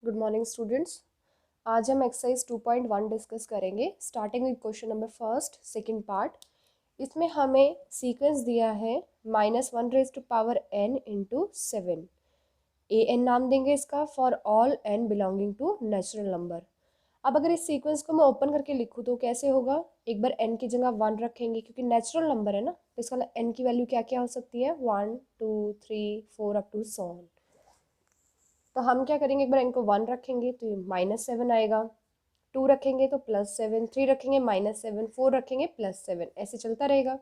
Good morning students. आज हम exercise 2.1 discuss करेंगे, starting with question number first second part. इसमें हमें सीक्वेंस दिया है -1⁻n इंटू 7। an नाम देंगे इसका for all n belonging to natural number. अब अगर इस सीक्वेंस को मैं ओपन करके लिखूँ तो कैसे होगा? एक बार n की जगह 1 रखेंगे क्योंकि नेचुरल नंबर है ना, तो इसका n की वैल्यू क्या क्या हो सकती है? 1 2 3 4 अप टू सो ऑन। तो हम क्या करेंगे, एक बार इनको 1 रखेंगे तो ये -7 आएगा, 2 रखेंगे तो +7, 3 रखेंगे -7, 4 रखेंगे +7, ऐसे चलता रहेगा।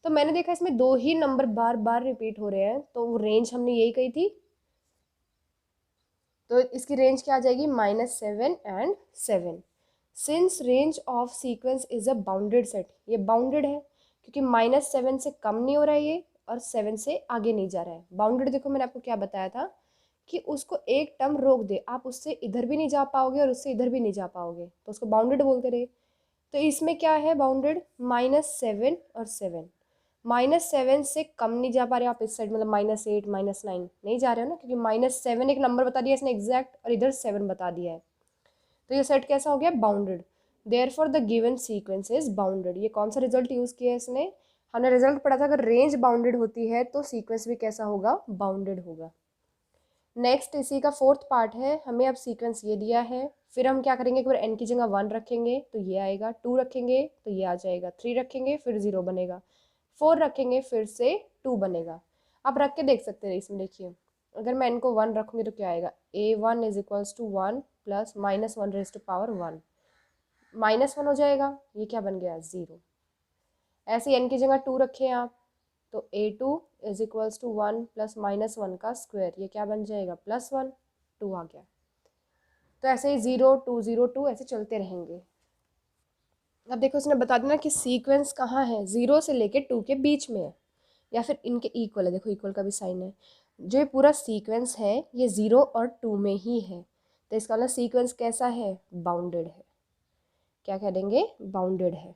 तो मैंने देखा इसमें दो ही नंबर बार बार रिपीट हो रहे हैं, तो रेंज हमने यही कही थी, तो इसकी रेंज क्या आ जाएगी? -7 and 7। Since range of sequence is a bounded set, ये बाउंडेड है क्योंकि -7 से कम नहीं हो रहा है ये, और 7 से आगे नहीं जा रहा है। बाउंडेड देखो मैंने आपको क्या बताया था कि उसको एक टर्म रोक दे, आप उससे इधर भी नहीं जा पाओगे और उससे इधर भी नहीं जा पाओगे, तो उसको बाउंडेड बोलते रहे। तो इसमें क्या है बाउंडेड? -7 और 7। -7 से कम नहीं जा पा रहे आप इस साइड, मतलब -8 -9 नहीं जा रहे हो ना, क्योंकि -7 एक नंबर बता दिया इसने एग्जैक्ट, और इधर 7 बता दिया है, तो ये सेट कैसा हो गया? Bounded. Therefore the given sequence is bounded. ये कौन सा रिजल्ट यूज किया है इसने? हमने रिजल्ट पढ़ा था अगर रेंज बाउंडेड होती है तो सीक्वेंस भी कैसा होगा? बाउंडेड होगा। नेक्स्ट इसी का फोर्थ पार्ट है, हमें अब सीक्वेंस ये दिया है, फिर हम क्या करेंगे, एक बार n की जगह 1 रखेंगे तो ये आएगा, 2 रखेंगे तो ये आ जाएगा, 3 रखेंगे फिर 0 बनेगा, 4 रखेंगे फिर से 2 बनेगा। आप रख के देख सकते हैं इसमें, देखिए अगर मैं n को 1 रखूँगी तो क्या आएगा? a1 is equals to 1 plus -1⁻1 -1 हो जाएगा, ये क्या बन गया? 0। ऐसे n की जगह 2 रखें आप तो a2 is equals to 1 plus -1 का स्क्वायर, ये क्या बन जाएगा? +1, 2 आ गया। तो ऐसे ही 0 2 0 2 ऐसे चलते रहेंगे। अब देखो उसने बता देना कि सीक्वेंस कहाँ है, 0 से लेके 2 के बीच में है या फिर इनके इक्वल है। देखो इक्वल का भी साइन है। जो ये पूरा सीक्वेंस है ये 0 और 2 में ही है, तो इसका मतलब सीक्वेंस कैसा है? बाउंडेड है। क्या कह देंगे? बाउंडेड है।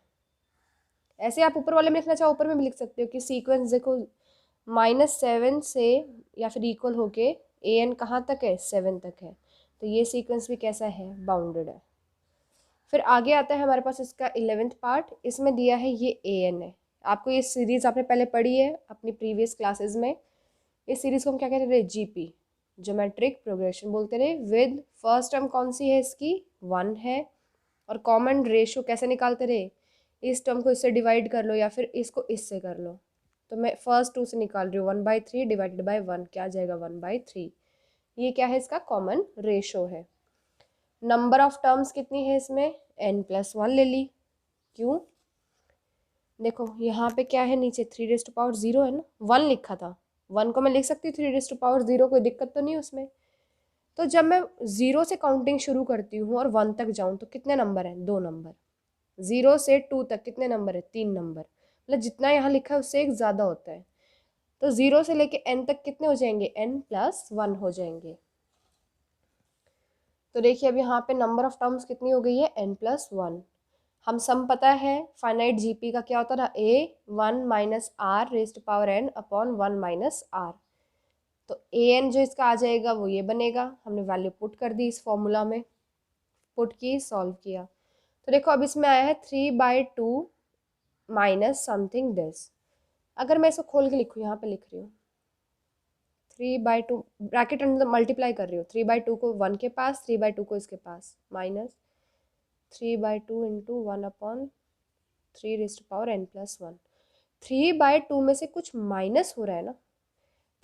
ऐसे आप ऊपर वाले में लिखना चाहो ऊपर में भी लिख सकते हो कि सीक्वेंस देखो -7 से या फिर इक्वल होके an कहाँ तक है? 7 तक है, तो ये सीक्वेंस भी कैसा है? बाउंडेड है। फिर आगे आता है हमारे पास इसका 11th पार्ट, इसमें दिया है ये an है। आपको ये सीरीज आपने पहले पढ़ी है अपनी प्रीवियस क्लासेस में। इस सीरीज को हम क्या कहते रहे? जीपी, ज्योमेट्रिक प्रोग्रेशन बोलते रहे। विद फर्स्ट टर्म कौन सी है इसकी? 1 है, और कॉमन रेशियो कैसे निकालते रहे? इस टर्म को इससे डिवाइड कर लो या फिर इसको इससे कर लो। तो मैं फर्स्ट 2 से निकाल रही हूँ, 1/3 डिवाइडेड बाय 1 क्या आ जाएगा? 1/3। ये क्या है? इसका कॉमन रेशो है। नंबर ऑफ टर्म्स कितनी है इसमें? n+1 ले ली। क्यों? देखो यहाँ पे क्या है, नीचे 3⁻0 है ना, 1 लिखा था, 1 को मैं लिख सकती हूँ 3⁻0, कोई दिक्कत तो नहीं उसमें। तो जब मैं 0 से काउंटिंग शुरू करती हूँ और 1 तक जाऊँ तो कितने नंबर हैं? 2 नंबर। 0 से 2 तक कितने नंबर है? 3 नंबर। मतलब जितना यहाँ लिखा है उससे एक ज़्यादा होता है, तो 0 से लेके n तक कितने हो जाएंगे? n+1 हो जाएंगे। तो देखिए अब यहाँ पे नंबर ऑफ टर्म्स कितनी हो गई है? n+1। हम सम पता है फाइनाइट जीपी का क्या होता था? a1 minus r raised power n upon 1 minus r. तो an जो इसका आ जाएगा वो ये बनेगा। हमने वैल्यू पुट कर दी इस फॉर्मूला में, पुट की, सॉल्व किया, तो देखो अब इसमें आया है 3/2 माइनस समथिंग दिस। अगर मैं इसको खोल के लिखूँ, यहाँ पे लिख रही हूँ 3/2, ब्रैकेट अंदर मल्टीप्लाई कर रही हूँ, 3/2 को 1 के पास, 3/2 को इसके पास, माइनस 3/2 इंटू 1/3⁻n+1। 3/2 में से कुछ माइनस हो रहा है ना,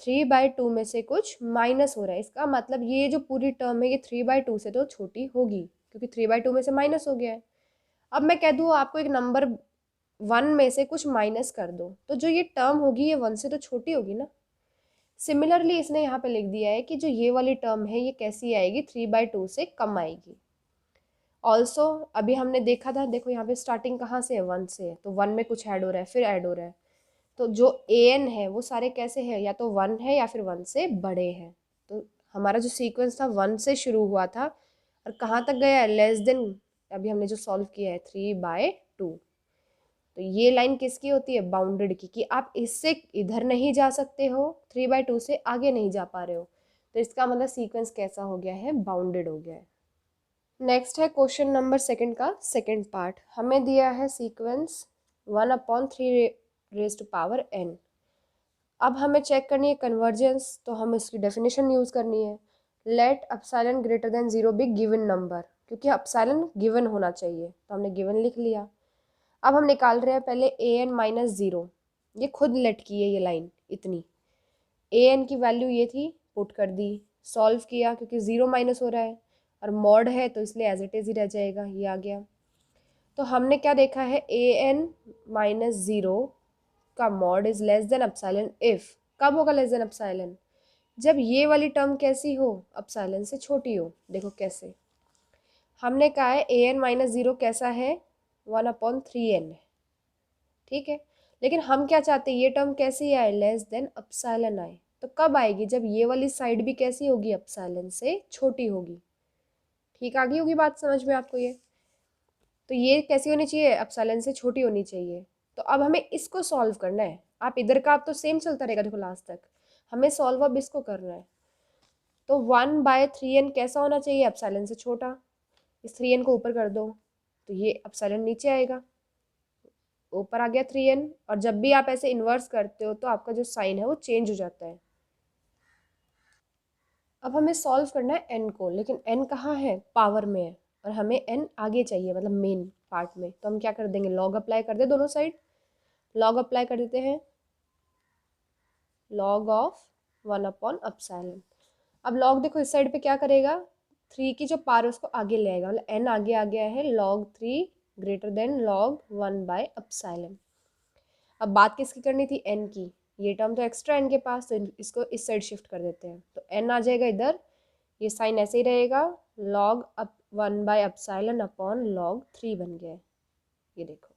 3/2 में से कुछ माइनस हो रहा है, इसका मतलब ये जो पूरी टर्म है ये 3/2 से तो छोटी होगी, क्योंकि 3/2 में से माइनस हो गया है। अब मैं कह दूँ आपको एक नंबर 1 में से कुछ माइनस कर दो, तो जो ये टर्म होगी ये 1 से तो छोटी होगी ना। सिमिलरली इसने यहाँ पे लिख दिया है कि जो ये वाली टर्म है ये कैसी आएगी? 3/2 से कम आएगी। ऑल्सो अभी हमने देखा था, देखो यहाँ पे स्टार्टिंग कहाँ से है? 1 से है, तो 1 में कुछ ऐड हो रहा है, फिर ऐड हो रहा है, तो जो an है वो सारे कैसे हैं? या तो 1 है या फिर 1 से बड़े हैं। तो हमारा जो सीक्वेंस था 1 से शुरू हुआ था और कहाँ तक गया है? लेस देन, अभी हमने जो सॉल्व किया है 3/2। तो ये लाइन किसकी होती है? बाउंडेड की, कि आप इससे इधर नहीं जा सकते हो, 3/2 से आगे नहीं जा पा रहे हो, तो इसका मतलब सीक्वेंस कैसा हो गया है, बाउंडेड हो गया है। नेक्स्ट है क्वेश्चन नंबर सेकंड का सेकंड पार्ट। हमें दिया है sequence 1/3 raised to power n। अब हमें चेक करनी है कन्वर्जेंस, तो हम इसकी डेफिनेशन यूज़ करनी है। Let epsilon greater than 0 be given number, क्योंकि एप्सिलॉन गिवन होना चाहिए तो हमने गिवन लिख लिया। अब हम निकाल रहे हैं पहले an-0, ये खुद लेट की है ये लाइन इतनी। an की वैल्यू ये थी, पुट कर दी, सॉल्व किया क्योंकि 0 माइनस हो रहा है और मॉड है तो इसलिए एज इट इज़ ही रह जाएगा, ये आ गया। तो हमने क्या देखा है, an-0 का mod is less than epsilon if, कब होगा लेस देन एप्सिलॉन, जब ये वाली टर्म कैसी हो, एप्सिलॉन से छोटी हो। देखो कैसे, हमने कहा है an-0 कैसा है, 1/3n है, ठीक है। लेकिन हम क्या चाहते हैं, ये टर्म कैसी आए, लेस देन एप्सिलॉन आए। तो कब आएगी, जब ये वाली साइड भी कैसी होगी, एप्सिलॉन से छोटी होगी। ठीक आ गई होगी बात समझ में आपको ये। तो ये कैसी होनी चाहिए, एप्सिलॉन से छोटी होनी चाहिए। तो अब हमें इसको सॉल्व करना है। आप इधर का आप तो सेम चलता रहेगा देखो लास्ट तक, हमें सॉल्व अब इसको करना है। तो 1/3n कैसा होना चाहिए, एप्सिलॉन से छोटा। इस 3n को ऊपर कर दो तो ये एप्सिलॉन नीचे आएगा, ऊपर आ गया 3n। और जब भी आप ऐसे इन्वर्स करते हो तो आपका जो साइन है वो चेंज हो जाता है। अब हमें सॉल्व करना है n को, लेकिन n कहाँ है, पावर में है, और हमें n आगे चाहिए मतलब मेन पार्ट में। तो हम क्या कर देंगे, लॉग अप्लाई कर दे दोनों साइड। लॉग अप्लाई कर देते हैं, लॉग ऑफ 1/एप्सिलॉन। अब लॉग देखो इस साइड पे क्या करेगा, 3 की जो पावर है उसको आगे ले आएगा, मतलब n आगे आ गया है, log 3 ग्रेटर देन log 1/एप्सिलॉन। अब बात किसकी करनी थी, n की। ये टर्म तो एक्स्ट्रा n के पास, तो इसको इस साइड शिफ्ट कर देते हैं, तो n आ जाएगा इधर, ये साइन ऐसे ही रहेगा, log 1/एप्सिलॉन अपॉन log 3 बन गया है। ये देखो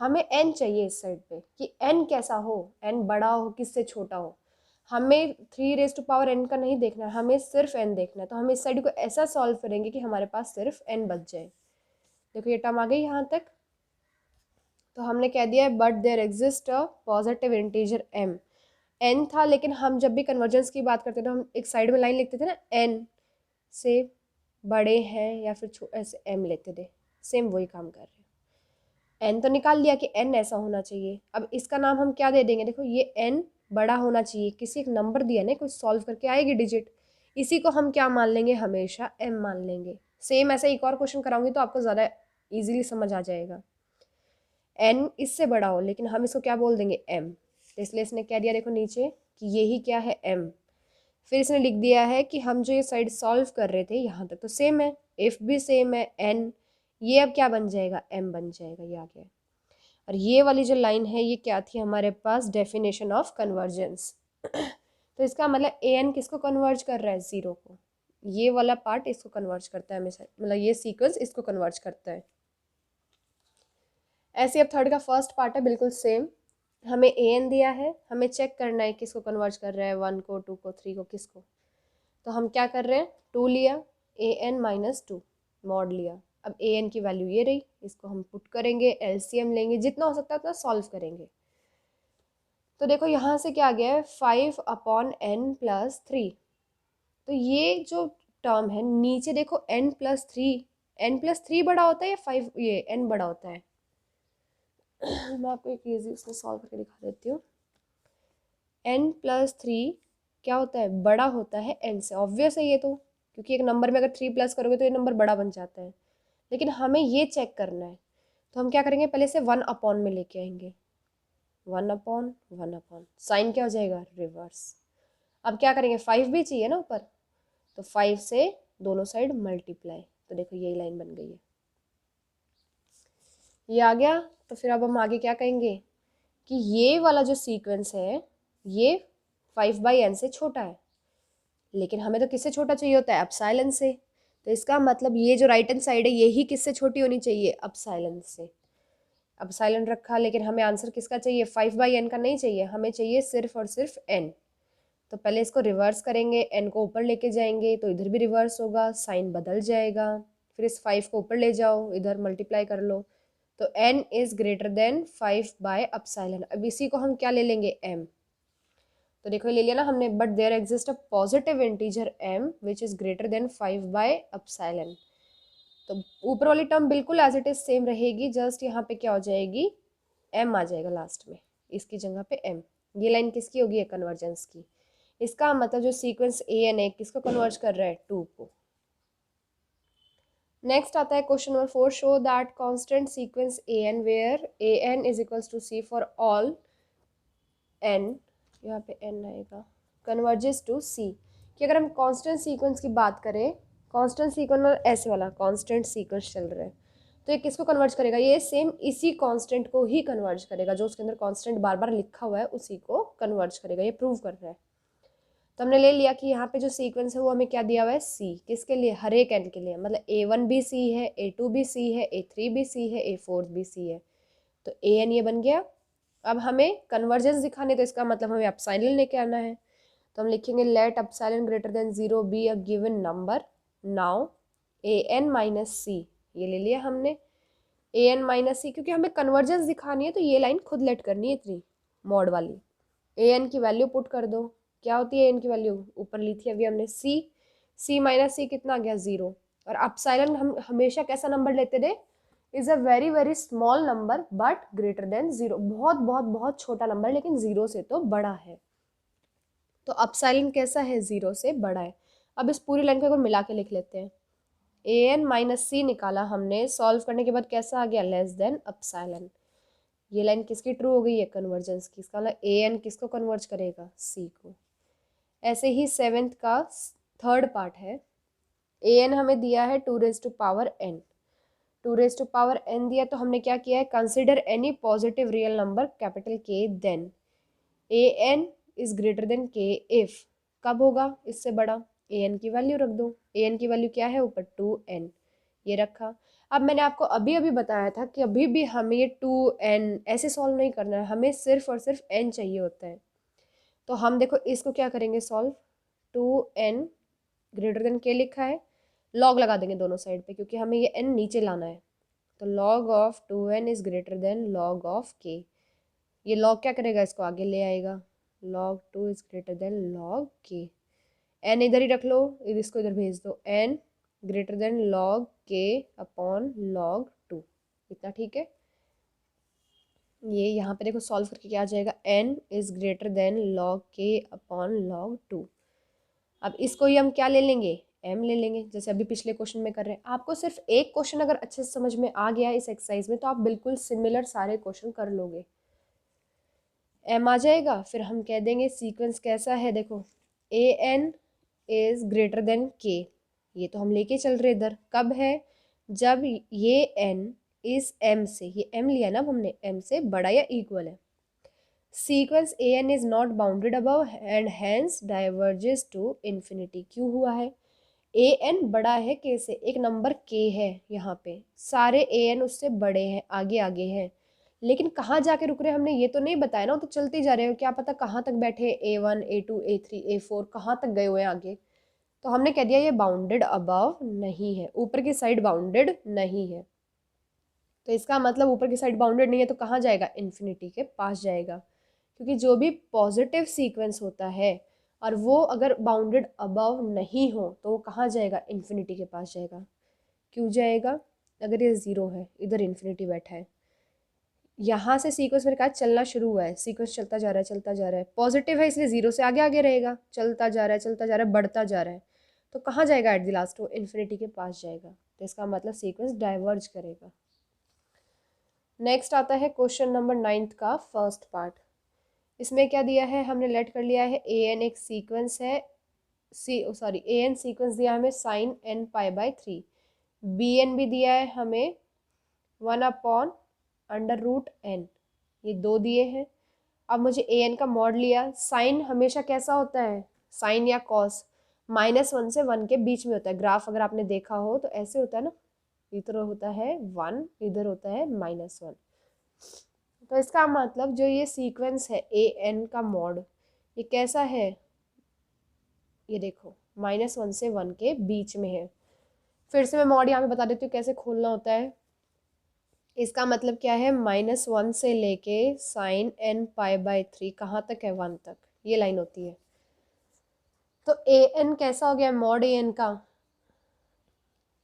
हमें n चाहिए इस साइड पे कि n कैसा हो, n बड़ा हो किससे छोटा हो। हमें 3 raised to power n का नहीं देखना है, हमें सिर्फ n देखना है। तो हम इस साइड को ऐसा सॉल्व करेंगे कि हमारे पास सिर्फ n बच जाए। देखो ये टर्म आ गई यहाँ तक। तो हमने कह दिया है but there exist a positive integer m। n था, लेकिन हम जब भी कन्वर्जेंस की बात करते थे हम एक साइड में लाइन लिखते थे ना, n से बड़े हैं या फिर ऐसे m लेते थे, सेम वही काम कर रहे हैं। n तो निकाल लिया कि n ऐसा होना चाहिए। अब इसका नाम हम क्या दे देंगे, देखो ये n बड़ा होना चाहिए, किसी एक नंबर दिया ना, कुछ सॉल्व करके आएगी डिजिट, इसी को हम क्या मान लेंगे, हमेशा m मान लेंगे। सेम ऐसा एक और क्वेश्चन कराऊंगी तो आपको ज़्यादा इजीली समझ आ जाएगा। n इससे बड़ा हो लेकिन हम इसको क्या बोल देंगे, m। तो इसलिए इसने क्या दिया, देखो नीचे कि यही क्या है, m। फिर इसने लिख दिया है कि हम जो ये साइड सॉल्व कर रहे थे यहाँ तक तो सेम है, इफ भी सेम है, n ये अब क्या बन जाएगा, m बन जाएगा, ये आ गया। और ये वाली जो लाइन है ये क्या थी हमारे पास, डेफिनेशन ऑफ कन्वर्जेंस। तो इसका मतलब an किसको कन्वर्ज कर रहा है, 0 को। ये वाला पार्ट इसको कन्वर्ज करता है हमेशा, मतलब ये सीक्वेंस इसको कन्वर्ज करता है। ऐसे अब थर्ड का फर्स्ट पार्ट है बिल्कुल सेम। हमें an दिया है, हमें चेक करना है किसको कन्वर्ज कर रहा है, 1 को, 2 को, 3 को, किसको। तो हम क्या कर रहे हैं, 2 लिया, an-2 मॉड लिया। अब an की वैल्यू ये रही, इसको हम पुट करेंगे, एलसीएम लेंगे, जितना हो सकता है उतना सॉल्व करेंगे। तो देखो यहाँ से क्या आ गया है, 5/n+3। तो ये जो टर्म है नीचे देखो, n+3 बड़ा होता है या 5 ये n बड़ा होता है। मैं आपको एक इजी उसमें सॉल्व करके दिखा देती हूँ। n+3 क्या होता है, बड़ा होता है n से, ऑब्वियस है ये तो, क्योंकि एक नंबर में अगर 3 प्लस करोगे तो ये नंबर बड़ा बन जाता है। लेकिन हमें ये चेक करना है, तो हम क्या करेंगे, पहले से 1/, में लेके आएंगे, 1/1/, साइन क्या हो जाएगा, रिवर्स। अब क्या करेंगे, 5 भी चाहिए ना ऊपर, तो 5 से दोनों साइड मल्टीप्लाई, तो देखो यही लाइन बन गई है, ये आ गया। तो फिर अब हम आगे क्या कहेंगे कि ये वाला जो सीक्वेंस है ये 5/n से छोटा है, लेकिन हमें तो किससे छोटा चाहिए होता है, एप्सिलॉन से। तो इसका मतलब ये जो राइट हैंड साइड है यही किससे छोटी होनी चाहिए, एप्सिलॉन से। एप्सिलॉन रखा, लेकिन हमें आंसर किसका चाहिए, 5/n का नहीं चाहिए, हमें चाहिए सिर्फ और सिर्फ n। तो पहले इसको रिवर्स करेंगे, n को ऊपर लेके जाएंगे तो इधर भी रिवर्स होगा, साइन बदल जाएगा। फिर इस 5 को ऊपर ले जाओ, इधर मल्टीप्लाई कर लो, तो n इज ग्रेटर देन 5/एप्सिलॉन। अब इसी को हम क्या ले लेंगे, m। तो देखो ले लिया ना हमने, but there exist a positive integer m which is greater than 5/ε। तो ऊपर वाली टर्म बिल्कुल एज इट इज सेम रहेगी, जस्ट यहाँ पे क्या हो जाएगी, m आ जाएगा लास्ट में, इसकी जगह पे m। ये लाइन किसकी होगी, कन्वर्जेंस की। इसका मतलब जो सीक्वेंस an है किसको कन्वर्ज कर रहा है, 2 को। नेक्स्ट आता है question number 4, show that constant sequence an where an is equals to c for all n, यहाँ पे n आएगा, कन्वर्जेस टू c। कि अगर हम कांस्टेंट सीक्वेंस की बात करें, कांस्टेंट सीक्वेंस ऐसे वाला कांस्टेंट सीक्वेंस चल रहा है, तो ये किसको कन्वर्ज करेगा, ये सेम इसी कांस्टेंट को ही कन्वर्ज करेगा, जो उसके अंदर कांस्टेंट बार बार लिखा हुआ है उसी को कन्वर्ज करेगा, ये प्रूव कर रहा है। तो हमने ले लिया कि यहाँ पे जो सीक्वेंस है वो हमें क्या दिया हुआ है, c, किसके लिए, हर एक n के लिए, मतलब a1 भी c है, a2 भी c है, a3 भी c है, a4 भी c है, तो an ये बन गया। अब हमें कन्वर्जेंस दिखाने, तो इसका मतलब हमें एप्सिलॉन लेके आना है, तो हम लिखेंगे let epsilon greater than 0 be a given number, now an minus C, ये ले लिया हमने an माइनस सी, क्योंकि हमें कन्वर्जेंस दिखानी है तो ये लाइन खुद लेट करनी है इतनी मॉड वाली। an की वैल्यू पुट कर दो, क्या होती है an की वैल्यू, ऊपर ली थी अभी हमने c माइनस सी कितना आ गया, 0। और एप्सिलॉन हम हमेशा कैसा नंबर लेते थे, is a very very small number but greater than 0, बहुत बहुत बहुत छोटा नंबर लेकिन 0 से तो बड़ा है। तो एप्सिलॉन कैसा है, 0 से बड़ा है। अब इस पूरी लाइन को एक मिला के लिख लेते हैं, an माइनस सी निकाला हमने, सॉल्व करने के बाद कैसा आ गया, लेस देन एप्सिलॉन। ये लाइन किसकी ट्रू हो गई है, कन्वर्जेंस की, इसका मतलब an किसको कन्वर्ज करेगा, c को। ऐसे ही 7th का थर्ड पार्ट है, an हमें दिया है 2⁻n, 2⁻n दिया, तो हमने क्या किया है, consider any positive real number capital K then an is greater than k if, कब होगा, इससे बड़ा, an की वैल्यू रख दो, an की वैल्यू क्या है ऊपर, 2n, ये रखा। अब मैंने आपको अभी अभी बताया था कि अभी भी हमें ये 2n ऐसे सॉल्व नहीं करना है, हमें सिर्फ और सिर्फ n चाहिए होता है। तो हम देखो इसको क्या करेंगे solve, 2n greater than k लिखा है, लॉग लगा देंगे दोनों साइड पे क्योंकि हमें ये n नीचे लाना है, तो log of 2n is greater then log of k। ये log क्या करेगा, इसको आगे ले आएगा, log 2 is greater then log k। n इधर ही रख लो, इसको इधर भेज दो, n greater than log k upon log 2, इतना ठीक है। ये यहाँ पे देखो सॉल्व करके क्या आ जाएगा, n is greater then log k upon log 2। अब इसको ही हम क्या ले लेंगे, m ले लेंगे, जैसे अभी पिछले क्वेश्चन में कर रहे हैं। आपको सिर्फ एक क्वेश्चन अगर अच्छे से समझ में आ गया इस एक्सरसाइज में, तो आप बिल्कुल सिमिलर सारे क्वेश्चन कर लोगे। m आ जाएगा, फिर हम कह देंगे सीक्वेंस कैसा है, देखो an is greater than k, ये तो हम लेके चल रहे इधर, कब है, जब ये n इस m से, ये m लिया ना हमने, m से बड़ा या इक्वल है। Sequence an is not bounded above and hence diverges to infinity, क्यों हुआ है, an बड़ा है k से, एक नंबर k है यहाँ पे, सारे an उससे बड़े हैं, आगे आगे हैं, लेकिन कहाँ जाके रुक रहे हैं हमने ये तो नहीं बताया ना, तो चलते जा रहे हो, क्या पता कहाँ तक बैठे, a1 a2 a3 a4 कहाँ तक गए हुए हैं आगे। तो हमने कह दिया ये बाउंडेड अबव नहीं है, ऊपर की साइड बाउंडेड नहीं है, तो इसका मतलब ऊपर की साइड बाउंडेड नहीं है तो कहाँ जाएगा, इन्फिनिटी के पास जाएगा, क्योंकि जो भी पॉजिटिव सीक्वेंस होता है और वो अगर बाउंडेड अबव नहीं हो तो वो कहाँ जाएगा, इन्फिनिटी के पास जाएगा। क्यों जाएगा, अगर ये 0 है, इधर इन्फिनिटी बैठा है, यहाँ से सीक्वेंस मेरे कहा चलना शुरू हुआ है, सीक्वेंस चलता जा रहा है चलता जा रहा है, पॉजिटिव है इसलिए 0 से आगे आगे रहेगा, चलता जा रहा है चलता जा रहा है, बढ़ता जा रहा है, तो कहाँ जाएगा एट द लास्ट, वो इन्फिनिटी के पास जाएगा, तो इसका मतलब सीक्वेंस डाइवर्ज करेगा। नेक्स्ट आता है क्वेश्चन नंबर 9th का फर्स्ट पार्ट। इसमें क्या दिया है, हमने लेट कर लिया है an एक सीक्वेंस है, an सीक्वेंस दिया हमें sin n π/3, bn भी दिया है हमें 1/√n, ये 2 दिए हैं। अब मुझे an का मॉड लिया, साइन हमेशा कैसा होता है, साइन या कॉस -1 से 1 के बीच में होता है, ग्राफ अगर आपने देखा हो तो ऐसे होता है ना, इधर होता है 1, इधर होता है -1, तो इसका मतलब जो ये सीक्वेंस है an का मॉड, ये कैसा है, ये देखो -1 से 1 के बीच में है। फिर से मैं मॉड यहाँ पे बता देती हूँ कैसे खोलना होता है। इसका मतलब क्या है, -1 से लेके sin n π/3 कहाँ तक है, 1 तक, ये लाइन होती है। तो ए एन कैसा हो गया, मॉड ए एन का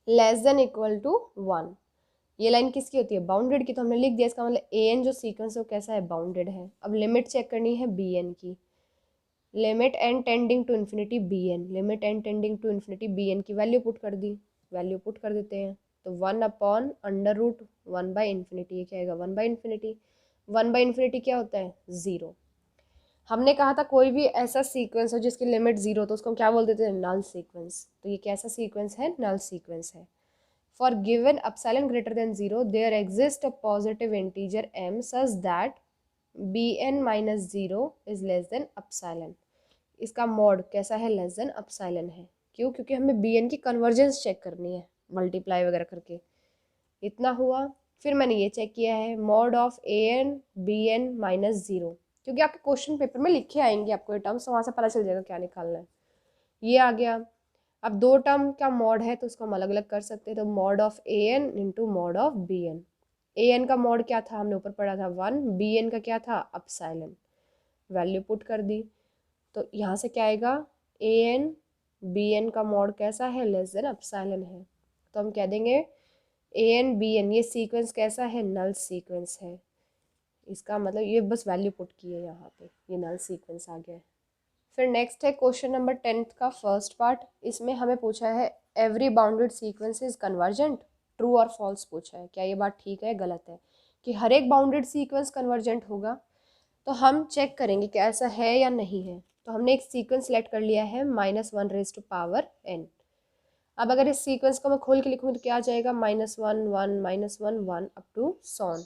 लेस देन इक्वल टू 1। ये लाइन किसकी होती है, बाउंडेड की, तो हमने लिख दिया। इसका मतलब ए एन जो सीक्वेंस है वो कैसा है, बाउंडेड है। अब लिमिट चेक करनी है बी एन की, limit n tending to infinity B N, limit n tending to infinity B N की वैल्यू पुट कर दी, वैल्यू पुट कर देते हैं। तो 1/√1/इन्फिनिटी, ये क्या आएगा 1/इन्फिनिटी। 1/इन्फिनिटी क्या होता है, 0। हमने कहा था कोई भी ऐसा सीक्वेंस हो जिसकी लिमिट 0 तो उसको हम क्या बोल देते हैं, नल सीक्वेंस। तो ये कैसा सीक्वेंस है, नल सीक्वेंस है। For given epsilon greater than 0 there exist a positive integer m such that bn minus 0 is less than epsilon. इसका मॉड कैसा है, लेस देन एप्सिलॉन है। क्यों, क्योंकि हमें bn की कन्वर्जेंस चेक करनी है मल्टीप्लाई वगैरह करके। इतना हुआ। फिर मैंने ये चेक किया है mod of an bn minus 0, क्योंकि आपके क्वेश्चन पेपर में लिखे आएंगे आपको ये टर्म्स, तो वहाँ से पता चल जाएगा क्या निकालना है। ये आ गया। अब दो टर्म का मॉड है तो उसको हम अलग अलग कर सकते हैं। तो mod of an into mod of bn। an का मॉड क्या था, हमने ऊपर पढ़ा था 1, bn का क्या था, एप्सिलॉन। वैल्यू पुट कर दी, तो यहाँ से क्या आएगा, an bn का मॉड कैसा है, लेस देन एप्सिलॉन है। तो हम कह देंगे an bn ये सीक्वेंस कैसा है, नल सीक्वेंस है। इसका मतलब ये बस वैल्यू पुट की है यहाँ पे, ये नल सीक्वेंस आ गया है। फिर नेक्स्ट है क्वेश्चन नंबर 10th का फर्स्ट पार्ट। इसमें हमें पूछा है every bounded sequence is convergent, true और फॉल्स पूछा है। क्या ये बात ठीक है, गलत है, कि हर एक बाउंडेड सीक्वेंस कन्वर्जेंट होगा। तो हम चेक करेंगे कि ऐसा है या नहीं है। तो हमने एक सीक्वेंस सेलेक्ट कर लिया है -1⁻n। अब अगर इस सीक्वेंस को मैं खोल के लिखूँ तो क्या आ जाएगा, -1 1 -1 1 अप टू सॉन।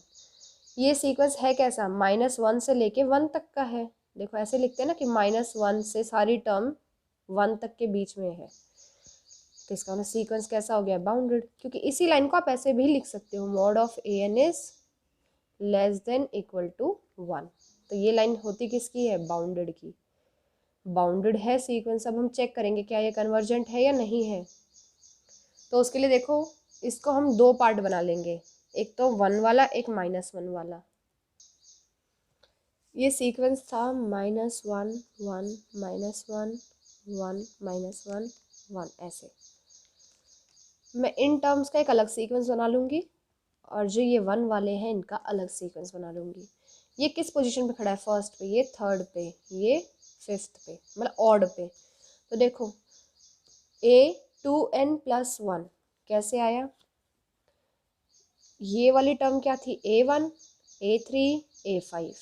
ये सीक्वेंस है कैसा, -1 से लेके 1 तक का है। देखो ऐसे लिखते हैं ना कि -1 से सारी टर्म 1 तक के बीच में है। तो इसका मतलब सीक्वेंस कैसा हो गया, बाउंडेड। क्योंकि इसी लाइन को आप ऐसे भी लिख सकते हो, mod of an is less than equal to 1। तो ये लाइन होती किसकी है, बाउंडेड की। बाउंडेड है सीक्वेंस। अब हम चेक करेंगे क्या ये कन्वर्जेंट है या नहीं है। तो उसके लिए देखो इसको हम दो पार्ट बना लेंगे, एक तो 1 वाला, एक -1 वाला। ये सीक्वेंस था -1 1 -1 1 -1 1, ऐसे। मैं इन टर्म्स का एक अलग सीक्वेंस बना लूँगी और जो ये 1 वाले हैं इनका अलग सीक्वेंस बना लूँगी। ये किस पोजीशन पे खड़ा है, फर्स्ट पे, ये थर्ड पे, ये फिफ्थ पे, मतलब ऑड पे। तो देखो a2n+1 कैसे आया, ये वाली टर्म क्या थी, a1 a3 a5।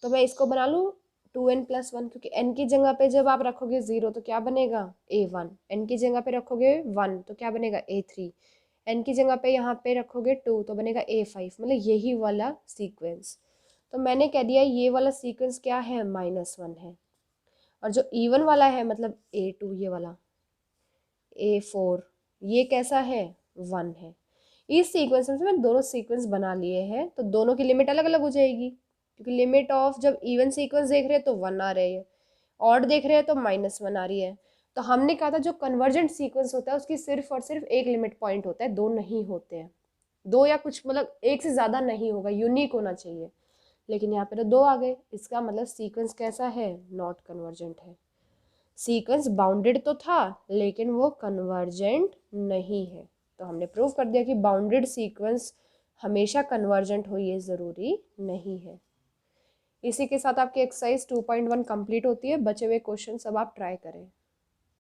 तो मैं इसको बना लूँ 2n+1, क्योंकि n की जगह पे जब आप रखोगे 0 तो क्या बनेगा, a1। n की जगह पे रखोगे 1 तो क्या बनेगा, a3। n की जगह पे यहाँ पे रखोगे 2 तो बनेगा a5, मतलब यही वाला सीक्वेंस। तो मैंने कह दिया ये वाला सीक्वेंस क्या है, -1 है। और जो इवन वाला है मतलब a2 ये वाला, a4 ये कैसा है, 1 है। इस सीक्वेंस में से मैं दोनों सीक्वेंस बना लिए हैं, तो दोनों की लिमिट अलग अलग हो जाएगी। क्योंकि लिमिट ऑफ जब इवन सीक्वेंस देख रहे हैं तो 1 आ रही है, ऑड देख रहे हैं तो -1 आ रही है। तो हमने कहा था जो कन्वर्जेंट सीक्वेंस होता है उसकी सिर्फ और सिर्फ एक लिमिट पॉइंट होता है, दो नहीं होते हैं। दो या कुछ मतलब एक से ज़्यादा नहीं होगा, यूनिक होना चाहिए। लेकिन यहाँ पे तो दो आ गए, इसका मतलब सीक्वेंस कैसा है, नॉट कन्वर्जेंट है। सीक्वेंस बाउंडेड तो था लेकिन वो कन्वर्जेंट नहीं है। तो हमने प्रूव कर दिया कि बाउंडेड सीक्वेंस हमेशा कन्वर्जेंट हो, ये ज़रूरी नहीं है। इसी के साथ आपकी एक्सरसाइज 2.1 कंप्लीट होती है। बचे हुए क्वेश्चन सब आप ट्राई करें।